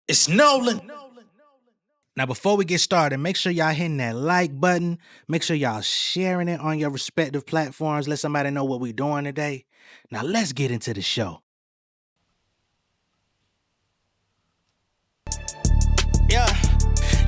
It's Nolan. Now, before we get started, make sure y'all hitting that like button. Make sure y'all sharing it on your respective platforms. Let somebody know what we're doing today. Now, let's get into the show. Yeah.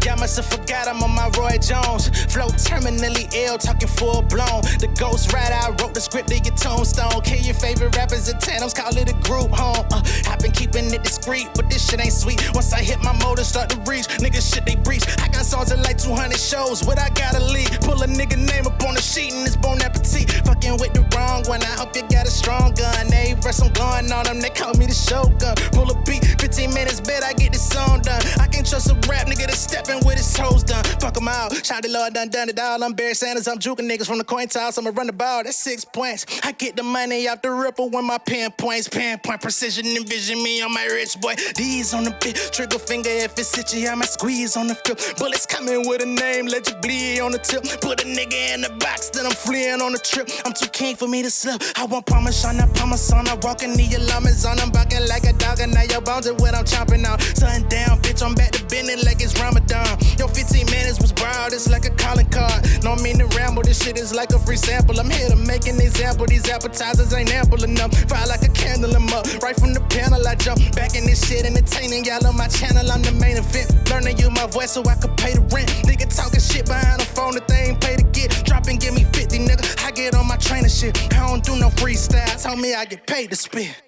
Y'all must have forgot I'm on my Roy Jones. Flow terminally ill, talking full blown. The Ghost Rider, I wrote the script to your tombstone. Kill your favorite rappers at tandems, call it a group home. I've been keeping it discreet, but this shit ain't sweet. Once I hit my motor, start to reach. Niggas shit, they breach. I got songs in like 200 shows, what I gotta lead. Pull a nigga name up on the sheet and it's bon appetit. Fucking with the wrong one, I hope you got a strong gun. Every verse I'm going on them, they call me the Shogun. Pull a beat, 15 minutes, bet I get this song done. I can't trust a rap nigga that's stepping with his toes done. Fuck him out. Shout the Lord done it all. I'm Barry Sanders. I'm juking niggas from the coin toss. I'ma run the ball. That's 6 points. I get the money off the ripple when my pinpoints. Pinpoint precision. Envision me on my rich boy. D's on the bit. Trigger finger if it's itchy. I might squeeze on the flip. Bullets coming with a name. Let you bleed on the tip. Put a nigga in the box. Then I'm fleeing on the trip. I'm too king for me to slip. I want Parmesan. I Parmesan. I walking the alarms on. I'm barking like a dog. And now your bones are what I'm chomping on. Sun down, bitch. I'm back to bending like it's Ramadan. Yo, 15 minutes was broad, it's like a calling card. No mean to ramble, this shit is like a free sample. I'm here to make an example, these appetizers ain't ample enough. Fire like a candle, I'm up, right from the panel I jump. Back in this shit, entertaining y'all on my channel, I'm the main event. Learn to use my voice so I could pay the rent. Nigga talking shit behind the phone that they ain't pay to get. Drop and give me 50, nigga, I get on my trainer shit. I don't do no freestyle, tell me I get paid to spit.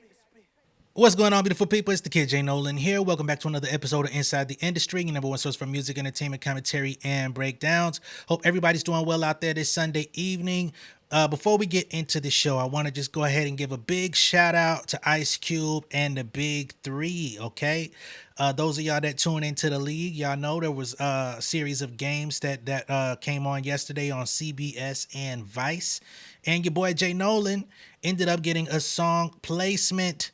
What's going on, beautiful people? It's the kid J Nolan here. Welcome back to another episode of Inside the Industry, your number one source for music, entertainment, commentary, and breakdowns. Hope everybody's doing well out there this Sunday evening. Before we get into the show, I want to just go ahead and give a big shout out to Ice Cube and the Big Three, okay? Those of y'all that tune into the league, y'all know there was a series of games that came on yesterday on CBS and Vice. And your boy J Nolan ended up getting a song placement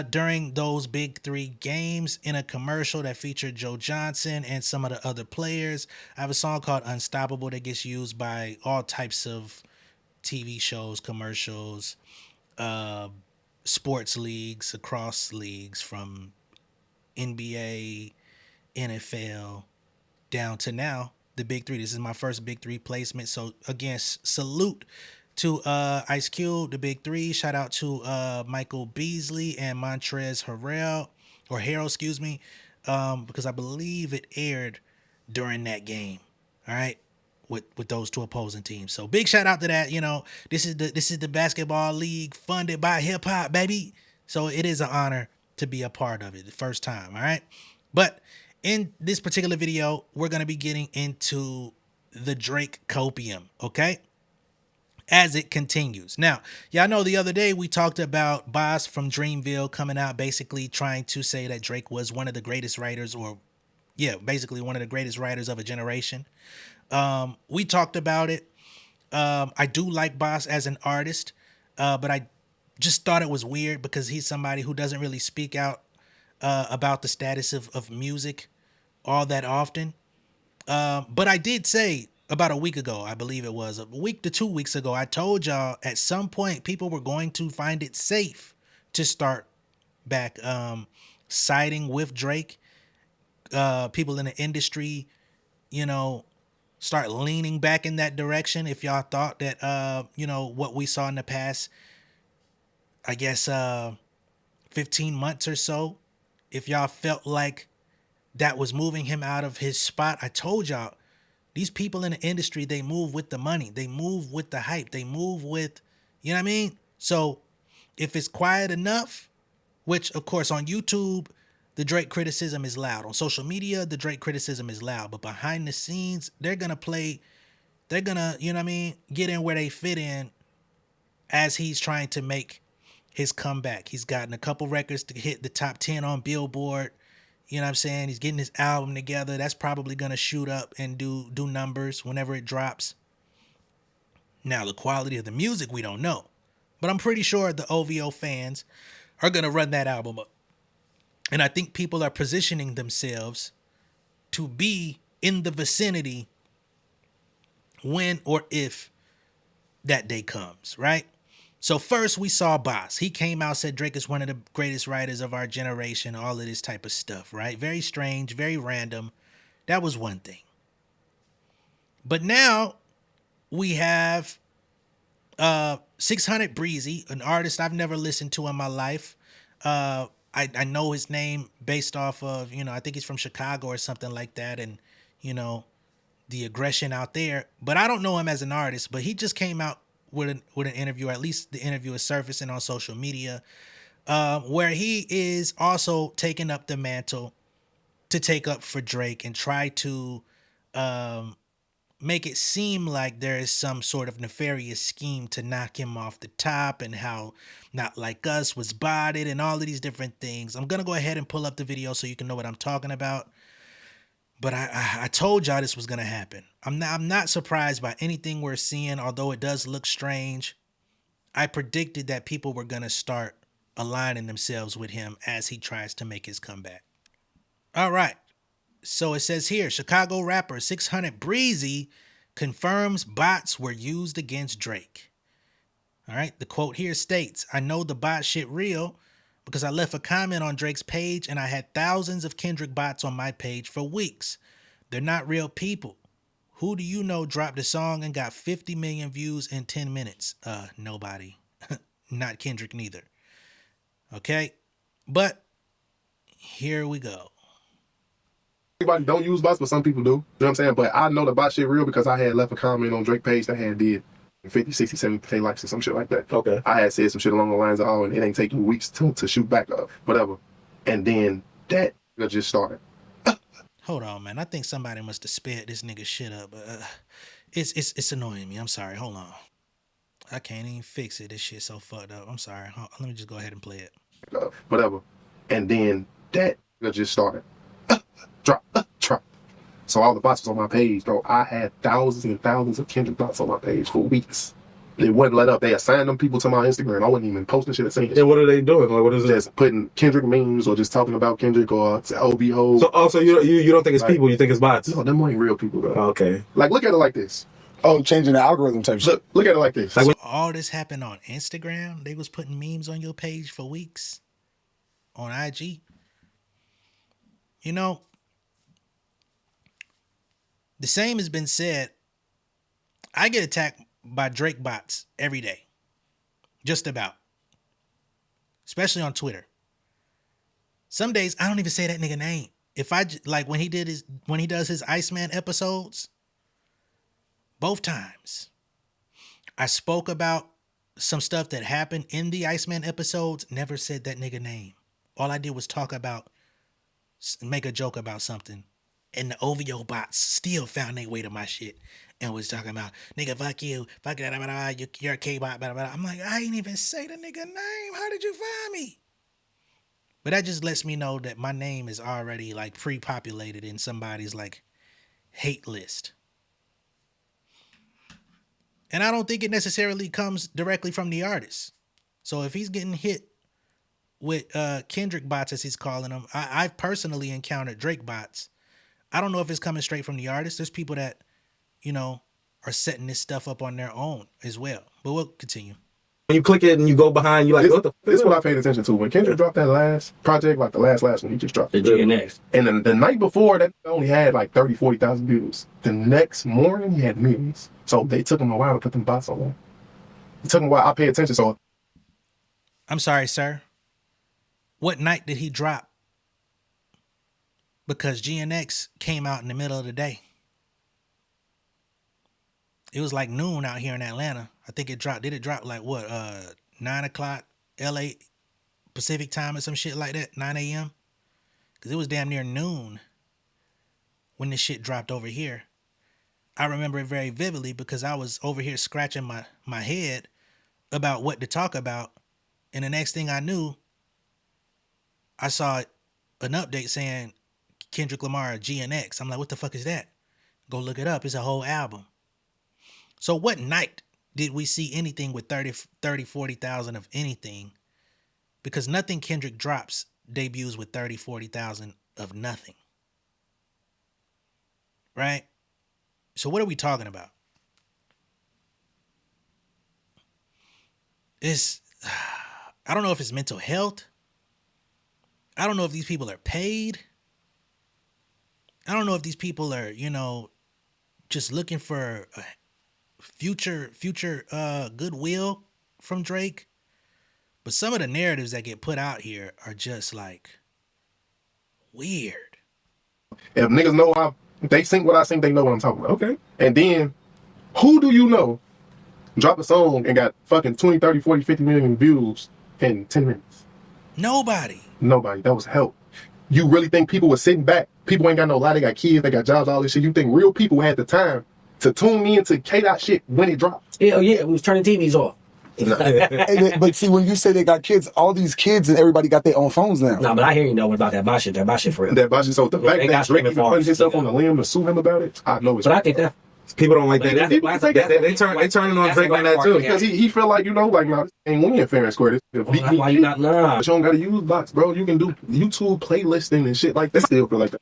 during those big three games in a commercial that featured Joe Johnson and some of the other players. I have a song called Unstoppable that gets used by all types of TV shows, commercials, sports leagues, across leagues from NBA, NFL, down to now, the big three. This is my first big three placement. So again, salute to Ice Cube, the big three. Shout out to Michael Beasley and Montrezl Harrell, excuse me, because I believe it aired during that game. All right, with those two opposing teams. So big shout out to that. You know, this is the basketball league funded by hip hop, baby. So it is an honor to be a part of it the first time. All right, but in this particular video, we're gonna be getting into the Drake Copium. Okay, as it continues. Now, y'all know the other day we talked about Boss from Dreamville coming out basically trying to say that Drake was one of the greatest writers, or basically one of the greatest writers of a generation. We talked about it. I do like Boss as an artist, but I just thought it was weird because he's somebody who doesn't really speak out about the status of music all that often. But I did say about a week ago, I believe it was a week to 2 weeks ago, I told y'all at some point people were going to find it safe to start back siding with Drake. People in the industry, you know, start leaning back in that direction. If y'all thought that, what we saw in the past, I guess, 15 months or so, if y'all felt like that was moving him out of his spot, I told y'all, these people in the industry, they move with the money. They move with the hype. They move with, you know what I mean? So if it's quiet enough, which of course on YouTube, the Drake criticism is loud. On social media, the Drake criticism is loud. But behind the scenes, they're going to, you know what I mean, get in where they fit in as he's trying to make his comeback. He's gotten a couple records to hit the top 10 on Billboard. You know what I'm saying? He's getting his album together. That's probably going to shoot up and do numbers whenever it drops. Now, the quality of the music, we don't know. But I'm pretty sure the OVO fans are going to run that album up. And I think people are positioning themselves to be in the vicinity when or if that day comes, right? So first we saw Boss. He came out, said Drake is one of the greatest writers of our generation, all of this type of stuff, right? Very strange, very random. That was one thing. But now we have 600 Breezy, an artist I've never listened to in my life. I know his name based off of, I think he's from Chicago or something like that. And, you know, the aggression out there, but I don't know him as an artist, but he just came out with an interview, or at least the interview is surfacing on social media, where he is also taking up the mantle to take up for Drake and try to make it seem like there is some sort of nefarious scheme to knock him off the top, and how Not Like Us was botted and all of these different things. I'm gonna go ahead and pull up the video so you can know what I'm talking about. But I told y'all this was gonna happen. I'm not surprised by anything we're seeing, although it does look strange. I predicted that people were gonna start aligning themselves with him as he tries to make his comeback. All right. So it says here, Chicago rapper 600 Breezy confirms bots were used against Drake. All right. The quote here states, "I know the bot shit real because I left a comment on Drake's page and I had thousands of Kendrick bots on my page for weeks. They're not real people. Who do you know dropped a song and got 50 million views in 10 minutes? Nobody. Not Kendrick neither." Okay. But here we go. Everybody don't use bots, but some people do. You know what I'm saying? But I know the bot shit real because I had left a comment on Drake page that had did 50, 60, 70K likes or some shit like that. Okay. I had said some shit along the lines of, oh, and it ain't taking weeks to shoot back up, whatever. And then that just started. Hold on, man. I think somebody must have sped this nigga shit up. It's annoying me. I'm sorry. Hold on. I can't even fix it. This shit's so fucked up. I'm sorry. Let me just go ahead and play it. Whatever. And then that just started. Drop. So all the bots was on my page, bro. I had thousands and thousands of Kendrick bots on my page for weeks. They wouldn't let up. They assigned them people to my Instagram. I wasn't even posting shit and saying shit. And what are they doing? Like, what is it? Just putting Kendrick memes or just talking about Kendrick or OVO. So also you don't think it's like, people, you think it's bots? No, them ain't real people, bro. Okay. Like, look at it like this. Oh, changing the algorithm type shit. Look at it like this. So all this happened on Instagram? They was putting memes on your page for weeks? On IG? You know, the same has been said. I get attacked by Drake bots every day. Just about. Especially on Twitter. Some days I don't even say that nigga name. If I like when he does his Iceman episodes, both times I spoke about some stuff that happened in the Iceman episodes, never said that nigga name. All I did was talk about, make a joke about something. And the OVO bots still found their way to my shit and was talking about, nigga, fuck you, fuck that, you're a K-bot, blah, blah, blah. I'm like, I ain't even say the nigga name. How did you find me? But that just lets me know that my name is already like pre-populated in somebody's like hate list. And I don't think it necessarily comes directly from the artist. So if he's getting hit with Kendrick bots, as he's calling them, I've personally encountered Drake bots. I don't know if it's coming straight from the artist. There's people that, are setting this stuff up on their own as well. But we'll continue. When you click it and you go behind, you're like, what the fuck? This is what I paid attention to. When Kendrick dropped that last project, like the last one, he just dropped The GNX. And then the night before, that only had like 30, 40,000 views. The next morning, he had millions. So they took him a while to put them bots on there. It took him a while. I pay attention, so. I'm sorry, sir. What night did he drop? Because GNX came out in the middle of the day. It was like noon out here in Atlanta. I think it dropped. Did it drop like what? 9 o'clock LA Pacific time or some shit like that? 9 a.m.? Because it was damn near noon when this shit dropped over here. I remember it very vividly because I was over here scratching my head about what to talk about. And the next thing I knew, I saw an update saying Kendrick Lamar GNX. I'm like, what the fuck is that? Go look it up. It's a whole album. So what night did we see anything with 30, 40,000 of anything? Because nothing Kendrick drops debuts with 30, 40,000 of nothing. Right? So what are we talking about? this, I don't know if it's mental health. I don't know if these people are paid. I don't know if these people are, just looking for a future goodwill from Drake. But some of the narratives that get put out here are just like weird. If niggas know they think what I think, they know what I'm talking about. Okay. And then, who do you know drop a song and got fucking 20, 30, 40, 50 million views in 10 minutes? Nobody. Nobody. That was help. You really think people were sitting back? People ain't got no lie. They got kids. They got jobs, all this shit. You think real people had the time to tune in to K-Dot shit when it dropped? Yeah, we was turning TVs off. But see, when you say they got kids, all these kids and everybody got their own phones now. Nah, but I hear you know about that bot shit. That bot shit for real. That budget. So the fact they that got Drake streaming even putting farms, himself yeah. on the limb to sue him about it, I know it's. But I think that People don't like Like, that. that's- They turning on Drake on that too. because he feel like, like, nah, this ain't winning fair and square. This that's why you not nah. But you don't gotta use bots, bro. You can do YouTube playlisting and shit like that. Still feel like that.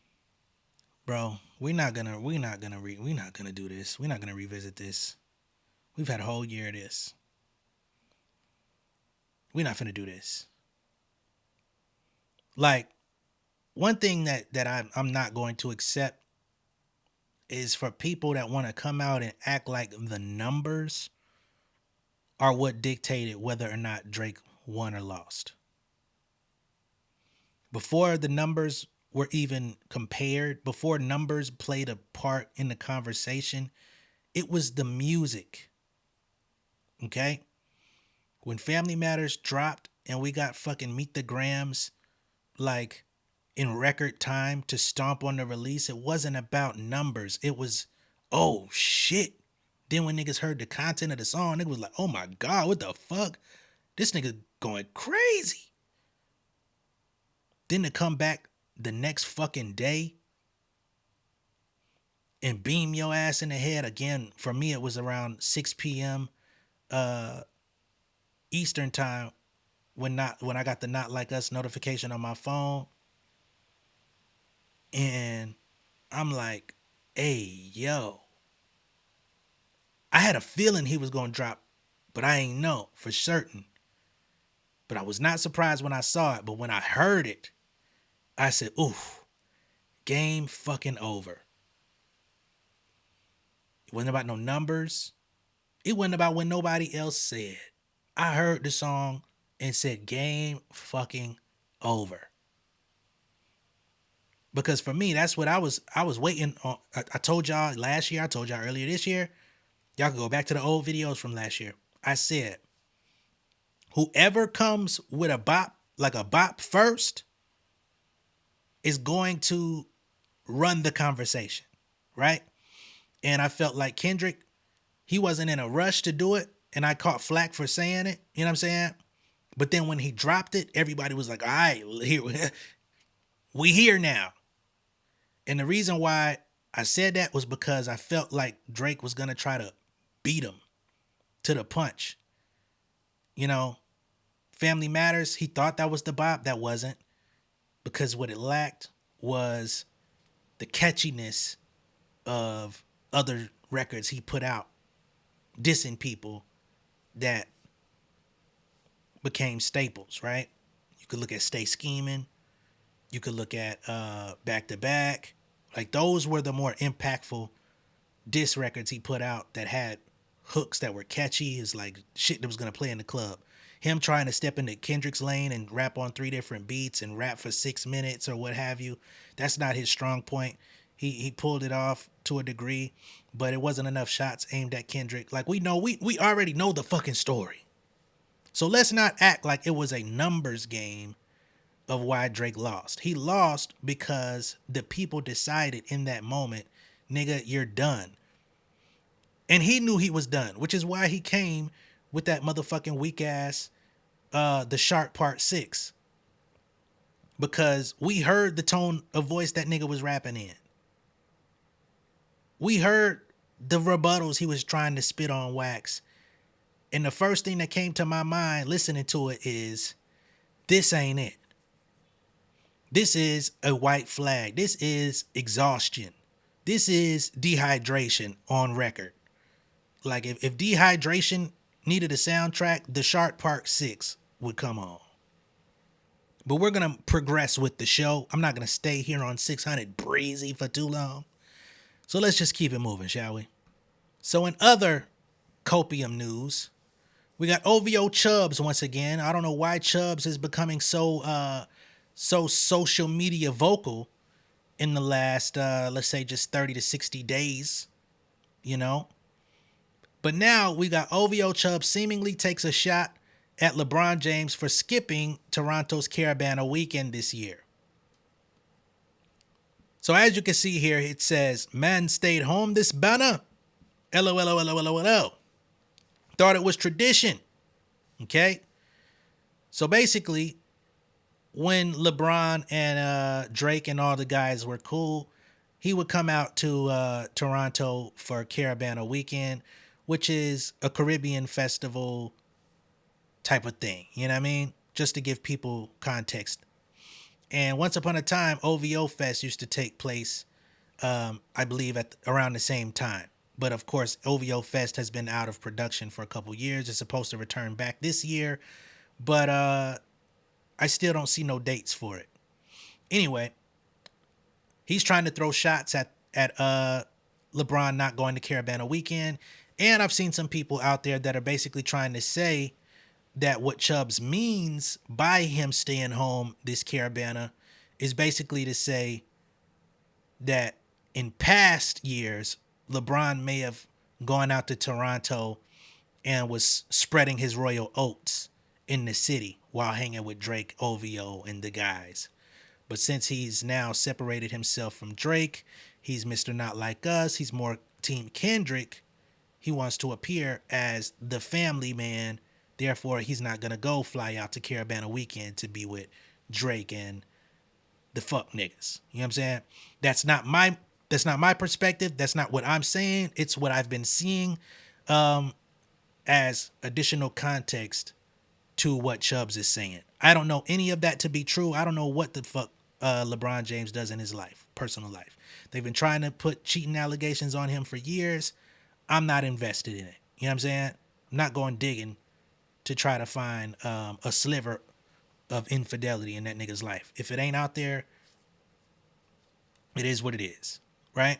Bro, we're not gonna do this. We're not gonna revisit this. We've had a whole year of this. We're not finna do this. Like, one thing that I'm not going to accept is for people that want to come out and act like the numbers are what dictated whether or not Drake won or lost. Before the numbers were even compared, before numbers played a part in the conversation, it was the music. Okay? When Family Matters dropped and we got fucking Meet the Grams like in record time to stomp on the release, it wasn't about numbers. It was, oh shit. Then when niggas heard the content of the song, niggas was like, oh my God, what the fuck? This nigga going crazy. Then to come back the next fucking day and beam your ass in the head again. For me, it was around 6 p.m. Eastern time when I got the Not Like Us notification on my phone. And I'm like, hey, yo. I had a feeling he was going to drop, but I ain't know for certain. But I was not surprised when I saw it. But when I heard it, I said, oof, game fucking over. It wasn't about no numbers. It wasn't about what nobody else said. I heard the song and said, game fucking over. Because for me, that's what I was waiting on. I told y'all last year, I told y'all earlier this year, y'all can go back to the old videos from last year. I said, whoever comes with a bop, like a bop first, is going to run the conversation, right? And I felt like Kendrick, he wasn't in a rush to do it, and I caught flack for saying it, you know what I'm saying? But then when he dropped it, everybody was like, all right, here, we here now. And the reason why I said that was because I felt like Drake was going to try to beat him to the punch. You know, Family Matters, he thought that was the bop. That wasn't. Because what it lacked was the catchiness of other records he put out dissing people that became staples, right? You could look at Stay Scheming. You could look at Back to Back. Like, those were the more impactful diss records he put out that had hooks that were catchy. Is like shit that was going to play in the club. Him trying to step into Kendrick's lane and rap on 3 different beats and rap for 6 minutes or what have you, that's not his strong point. He pulled it off to a degree, but it wasn't enough shots aimed at Kendrick. Like, we already know the fucking story. So let's not act like it was a numbers game of why Drake lost. He lost because the people decided in that moment, nigga, you're done. And he knew he was done, which is why he came with that motherfucking weak ass The Shark Part 6. Because we heard the tone of voice that nigga was rapping in. We heard the rebuttals he was trying to spit on wax. And the first thing that came to my mind listening to it is, this ain't it. This is a white flag. This is exhaustion. This is dehydration on record. Like, if dehydration needed a soundtrack, The Shark Part 6 would come on. But we're going to progress with the show. I'm not going to stay here on 600 Breezy for too long. So let's just keep it moving, shall we? So in other Copium news, we got OVO Chubbs once again. I don't know why Chubbs is becoming so social media vocal in the last, let's say, just 30 to 60 days, you know. But now we got OVO Chubbs seemingly takes a shot at LeBron James for skipping Toronto's Carabana weekend this year. So as you can see here, it says, man stayed home this banner. LOL. Thought it was tradition. Okay? So basically, when LeBron and Drake and all the guys were cool, he would come out to Toronto for Carabana weekend, which is a Caribbean festival type of thing. You know what I mean? Just to give people context. And once upon a time, OVO Fest used to take place, I believe, at around the same time. But of course, OVO Fest has been out of production for a couple years. It's supposed to return back this year, but I still don't see no dates for it. Anyway, he's trying to throw shots at LeBron not going to Carabana weekend. And I've seen some people out there that are basically trying to say that what Chubbs means by him staying home this Carabana is basically to say that in past years, LeBron may have gone out to Toronto and was spreading his royal oats in the city while hanging with Drake, OVO, and the guys. But since he's now separated himself from Drake, he's Mr. Not Like Us, he's more Team Kendrick, he wants to appear as the family man. Therefore, he's not going to go fly out to Carabana weekend to be with Drake and the fuck niggas. You know what I'm saying? That's not my perspective. That's not what I'm saying. It's what I've been seeing as additional context to what Chubbs is saying. I don't know any of that to be true. I don't know what the fuck LeBron James does in his life, personal life. They've been trying to put cheating allegations on him for years. I'm not invested in it. You know what I'm saying? I'm not going digging to try to find a sliver of infidelity in that nigga's life. If it ain't out there, it is what it is, right?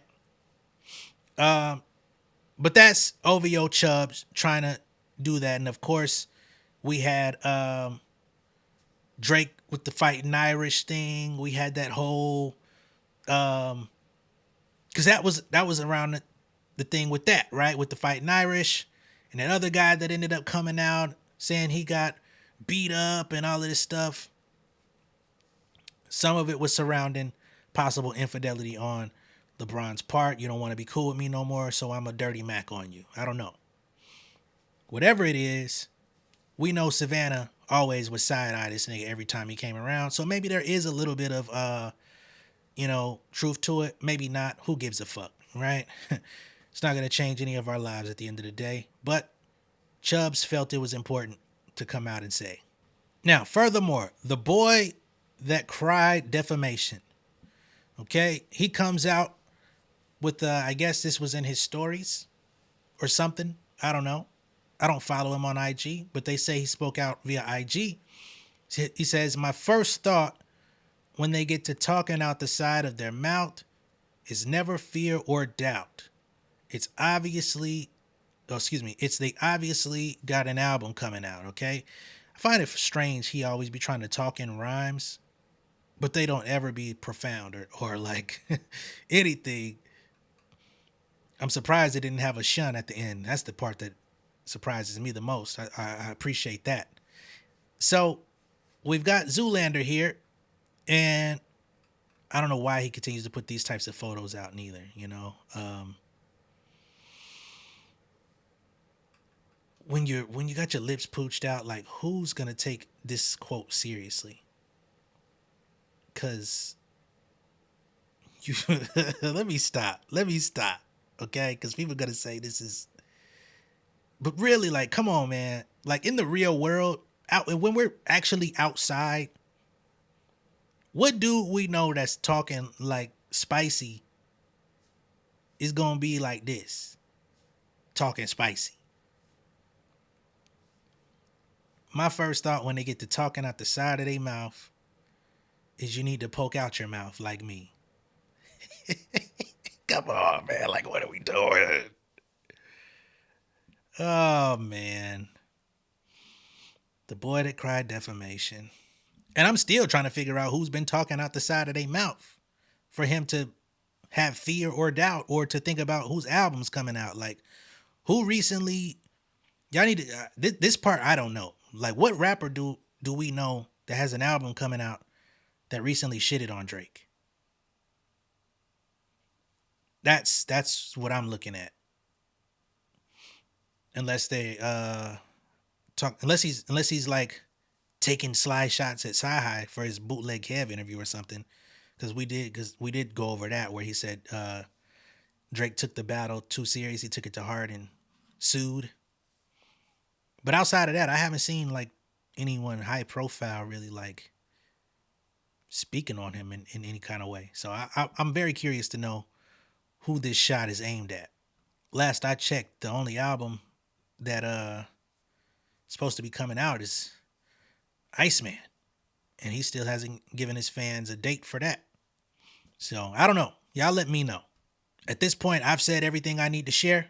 But that's OVO Chubbs trying to do that. And of course, we had Drake with the Fighting Irish thing. We had that whole because that was around the thing with that, right? With the Fighting Irish and that other guy that ended up coming out saying he got beat up and all of this stuff. Some of it was surrounding possible infidelity on LeBron's part. You don't want to be cool with me no more, so I'm a dirty Mac on you. I don't know. Whatever it is, we know Savannah always would side-eye this nigga every time he came around. So maybe there is a little bit of, truth to it. Maybe not. Who gives a fuck, right? It's not going to change any of our lives at the end of the day. But Chubbs felt it was important to come out and say. Now, furthermore, the boy that cried defamation, okay? He comes out with, I guess this was in his stories or something. I don't know. I don't follow him on IG, but they say he spoke out via IG. He says, my first thought when they get to talking out the side of their mouth is never fear or doubt. It's they obviously got an album coming out, okay? I find it strange he always be trying to talk in rhymes, but they don't ever be profound or like anything. I'm surprised they didn't have a shun at the end. That's the part that surprises me the most. I appreciate that. So we've got Zoolander here, and I don't know why he continues to put these types of photos out neither, you know. When you got your lips pooched out, like, who's gonna take this quote seriously? Cause you let me stop, okay? Because people are gonna say this is, but really, like, come on, man. Like, in the real world, when we're actually outside, what dude we know that's talking like spicy is gonna be like this, talking spicy? my first thought when they get to talking out the side of their mouth is you need to poke out your mouth like me. Come on, man. Like, what are we doing? Oh, man. The boy that cried defamation. And I'm still trying to figure out who's been talking out the side of their mouth for him to have fear or doubt or to think about whose album's coming out. Like, who recently... Y'all need to... this part, I don't know. Like, what rapper do we know that has an album coming out that recently shitted on Drake? That's what I'm looking at. Unless they unless he's like taking sly shots at Sci-Hi for his bootleg Kev interview or something. Because we did go over that where he said Drake took the battle too serious, he took it to heart and sued. But outside of that, I haven't seen like anyone high profile really like speaking on him in any kind of way. So I'm very curious to know who this shot is aimed at. Last I checked, the only album that supposed to be coming out is Iceman. And he still hasn't given his fans a date for that. So I don't know. Y'all let me know. At this point, I've said everything I need to share.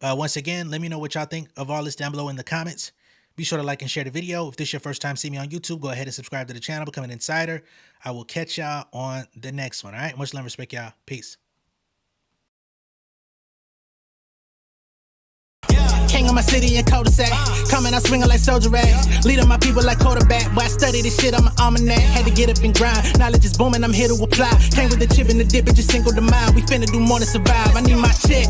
Once again, let me know what y'all think of all this down below in the comments. Be sure to like and share the video. If this is your first time seeing me on YouTube, go ahead and subscribe to the channel, become an insider. I will catch y'all on the next one. All right. Much love and respect, y'all. Peace. King of my city and cul-de-sac. Coming out swinging like soldier rag. Leading my people like quarterback. Boy, I study this shit on my almanac. Had to get up and grind. Knowledge is booming, I'm here to apply. Came with the chip and the dip, it just single the mind. We finna do more than survive. I need my check.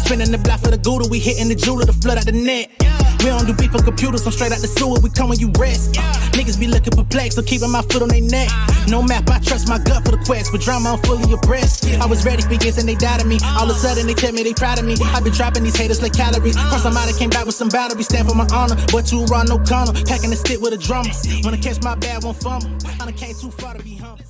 Spinning the block for the Gouda. We hitting the jeweler to flood out the net. We don't do beef for computers, I'm straight out the sewer. We come when you rest. Niggas be looking perplexed, so keeping my foot on their neck. No map, I trust my gut for the quest. But drama, I'm fully abreast. I was ready for years and they doubted me. All of a sudden they tell me they proud of me. I been dropping these haters like calories. Cross them out, I came back with some boundaries. Stand for my honor, but too raw, no corner. Packing the stick with a drummer. Wanna catch my bad, won't fumble. I done came too far to be humble.